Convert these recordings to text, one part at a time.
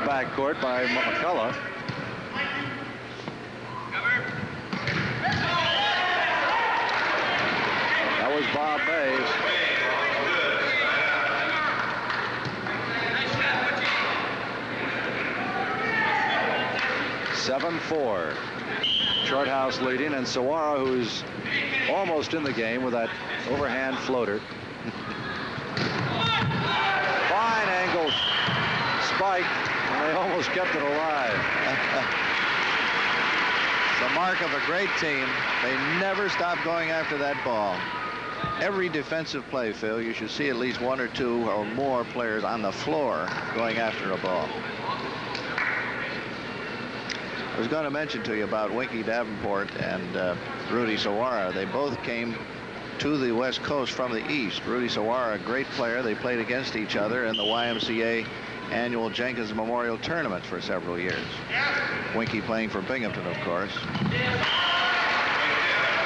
backcourt by McCullough. That was Bob Mays. (7-4). Shorthouse leading, and Sawara, who's almost in the game with that overhand floater. Fine angle spike, and they almost kept it alive. It's the mark of a great team. They never stop going after that ball. Every defensive play, Phil, you should see at least one or two or more players on the floor going after a ball. I was going to mention to you about Winky Davenport and Rudy Sawara. They both came to the West Coast from the East. Rudy Sawara, a great player. They played against each other in the YMCA annual Jenkins Memorial Tournament for several years. Winky playing for Binghamton, of course.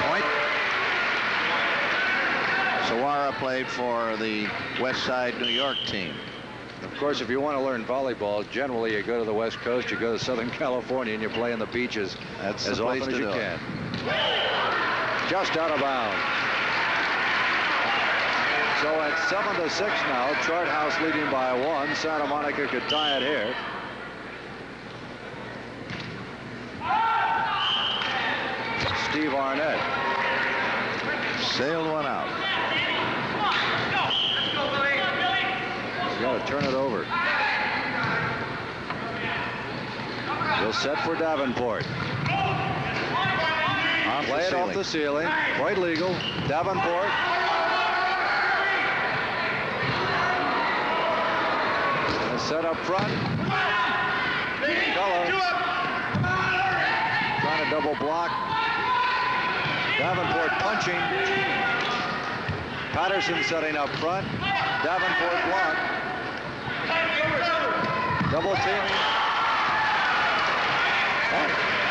Point. Sawara played for the West Side New York team. Of course, if you want to learn volleyball, generally you go to the West Coast, you go to Southern California, and you play on the beaches as often as you can. Just out of bounds. So at 7-6 now, Charthouse leading by 1. Santa Monica could tie it here. Steve Arnett sailed one out. Got to turn it over. He'll set for Davenport. Play it off the ceiling. Quite legal. Davenport. And set up front. Color. Trying to double block. Davenport punching. Patterson setting up front. Davenport blocked. Double teaming.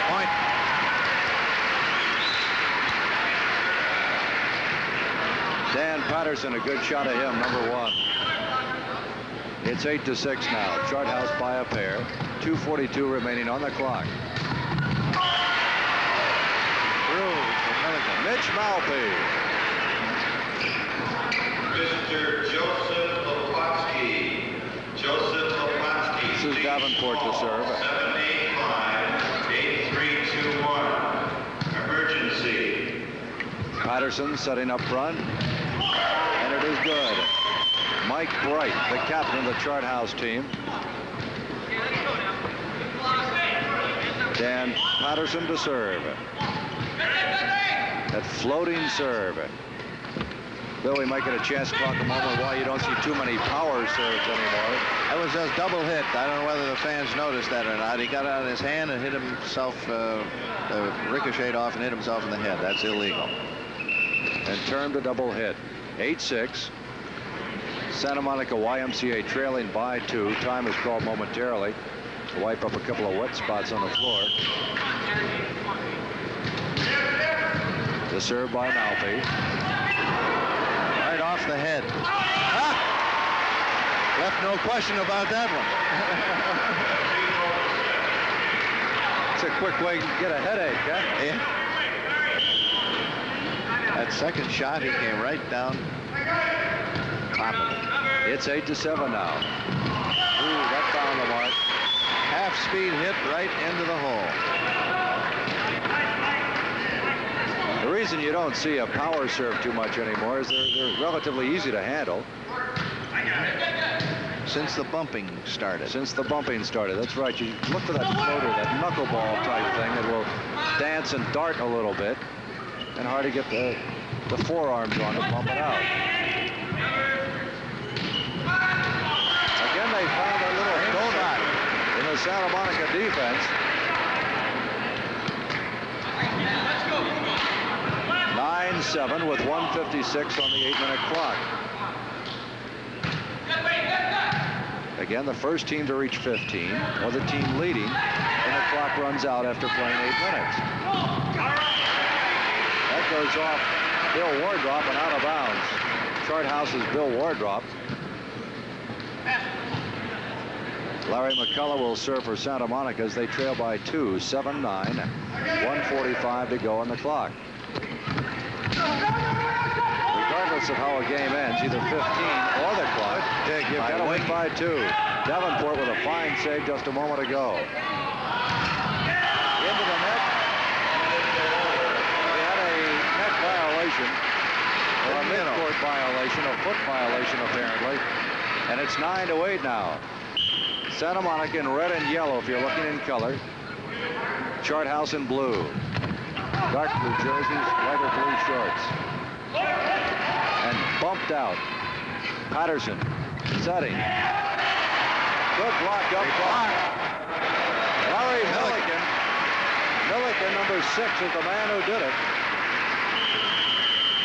Point. Dan Patterson, a good shot of him, number 1. It's 8-6 now. Charthouse by a pair. 2:42 remaining on the clock. Through Mitch Malpe. Mr. Joseph Lopatsky. This is Davenport to serve. 7-8-5-8-3-2-1. Emergency. Patterson setting up front. And it is good. Mike Bright, the captain of the Charthouse team. Dan Patterson to serve. That floating serve. Bill, we might get a chance to talk a moment why you don't see too many power serves anymore. That was a double hit. I don't know whether the fans noticed that or not. He got it on his hand and hit himself, ricocheted off and hit himself in the head. That's illegal. And turned a double hit. 8-6. Santa Monica YMCA trailing by 2. Time is called momentarily to wipe up a couple of wet spots on the floor. The serve by Malpe. Right off the head. Ah! Left no question about that one. It's a quick way to get a headache, huh? Yeah. That second shot, he came right down top of it. It's 8-7 now. Ooh, that found the mark. Half speed hit right into the hole. The reason you don't see a power serve too much anymore is they're relatively easy to handle. Since the bumping started. Since the bumping started, that's right. You look for that floater, that knuckleball type thing that will dance and dart a little bit, and hard to get the forearms on to bump it out. Again, they found a little donut in the Santa Monica defense. 9-7 with 1:56 on the 8-minute clock. Again, the first team to reach 15, or the team leading, and the clock runs out after playing 8 minutes. That goes off Bill Wardrop and out of bounds. Charthouse's Bill Wardrop. Larry McCullough will serve for Santa Monica as they trail by 2, 7-9, 1:45 to go on the clock. Regardless of how a game ends, either 15 or the clock, you've got to win by 2. Davenport with a fine save just a moment ago. Into the net. We had a net violation, or a midcourt violation, a foot violation apparently, and it's 9-8 now. Santa Monica in red and yellow if you're looking in color. Charthouse in blue. Dark blue jerseys, lighter blue shorts. And bumped out. Patterson setting. Good block up front. Larry Milliken. Milliken, number 6, is the man who did it.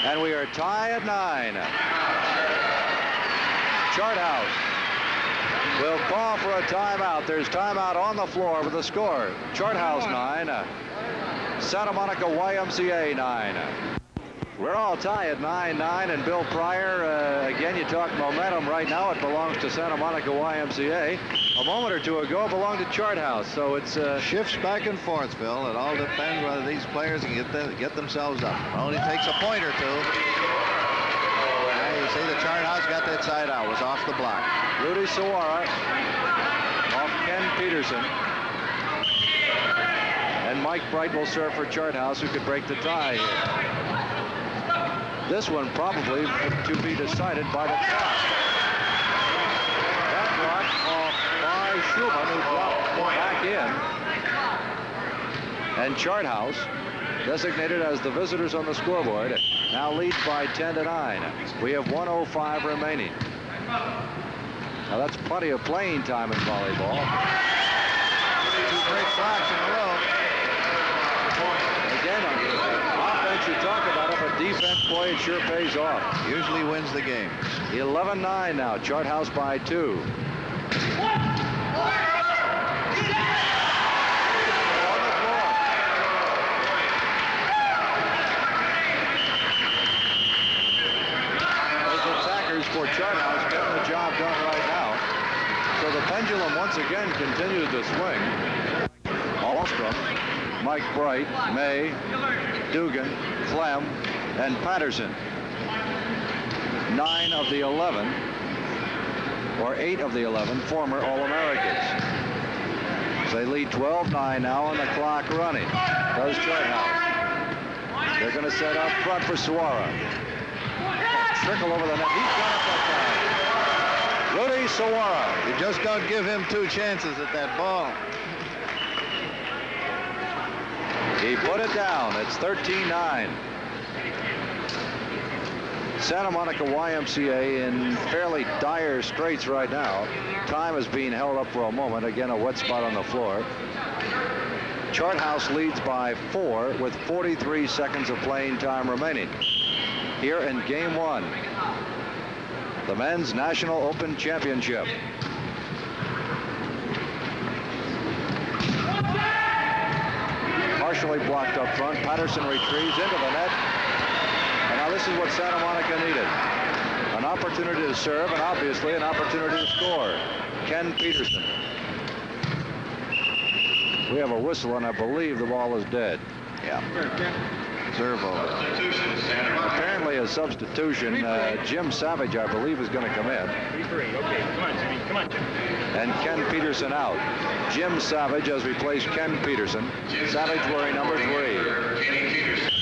And we are tied at 9. Charthouse will call for a timeout. There's timeout on the floor with the score. Charthouse 9, Santa Monica YMCA 9. We're all tied at 9-9, and Bill Pryor, again, you talk momentum right now. It belongs to Santa Monica YMCA. A moment or two ago, it belonged to Charthouse, so it's shifts back and forth, Phil. It all depends whether these players can get themselves up. It only takes a point or two. You see the Charthouse got that side out. It was off the block. Rudy Sawara off Ken Peterson. And Mike Bright will serve for Charthouse, who could break the tie here. This one probably to be decided by the clock. That block off by Schumann, who dropped back in. And Charthouse, designated as the visitors on the scoreboard, now leads by 10-9. We have 1:05 remaining. Now that's plenty of playing time in volleyball. 2 great blocks in a row. Again, offense, you talk about it, but defense, boy, it sure pays off. Usually wins the game. 11-9 now. Charthouse by 2. For Charthouse getting the job done right now. So the pendulum once again continues to swing. Alstrom, Mike Bright, May, Dugan, Clem, and Patterson. 9 of the 11, or 8 of the 11 former All-Americans. So they lead 12-9 now and the clock running. Does Charthouse. They're going to set up front for Suara. Trickle over the net. He's got it that time. Rudy Sawara. You just don't give him 2 chances at that ball. He put it down. It's 13-9. Santa Monica YMCA in fairly dire straits right now. Time is being held up for a moment. Again, a wet spot on the floor. Charthouse leads by 4 with 43 seconds of playing time remaining. Here in Game 1, the Men's National Open Championship. Partially blocked up front. Patterson retrieves into the net. And now this is what Santa Monica needed. An opportunity to serve and obviously an opportunity to score. Ken Peterson. We have a whistle and I believe the ball is dead. Yeah. Servo. Apparently a substitution. Jim Savage, I believe, is going to come in. 3-3. Okay, come on, Jimmy. Come on, Jim. And Ken Peterson out. Jim Savage has replaced Ken Peterson. Savage wearing number 3.